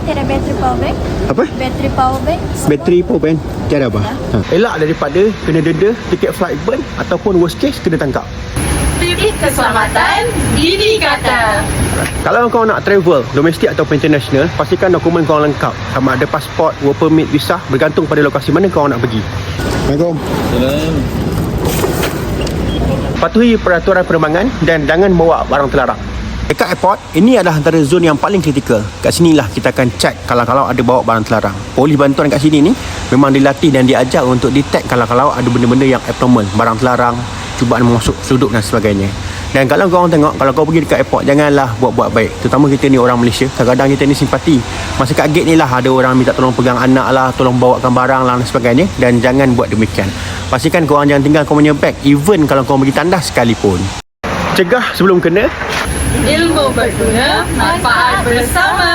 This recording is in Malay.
tiada bateri power bank. Apa? Bateri power bank. Bateri power bank tiada apa? Elak daripada kena denda, tiket flight burn ataupun worst case kena tangkap. Tip keselamatan Didi kata. Kalau kau nak travel domestik ataupun international, pastikan dokumen kau lengkap. Sama ada pasport, work permit, visa, bergantung pada lokasi mana kau nak pergi. Assalamualaikum. Patuhi peraturan penerbangan dan jangan bawa barang terlarang. Dekat airport, ini adalah antara zon yang paling kritikal. Kat sinilah kita akan check kalau ada bawa barang terlarang. Polis bantuan kat sini ni memang dilatih dan diajar untuk detect kalau ada benda-benda yang abnormal, barang terlarang, cubaan masuk sudut dan sebagainya. Dan kalau korang tengok, kalau kau pergi dekat airport, janganlah buat-buat baik. Terutama kita ni orang Malaysia, kadang-kadang kita ni simpati. Masa kat gate ni lah ada orang minta tolong pegang anak lah, tolong bawakan barang lah dan sebagainya. Dan jangan buat demikian. Pastikan korang jangan tinggal kau punya bag, even kalau kau pergi tandas sekalipun. Cegah sebelum kena. Ilmu berguna, manfaat bersama.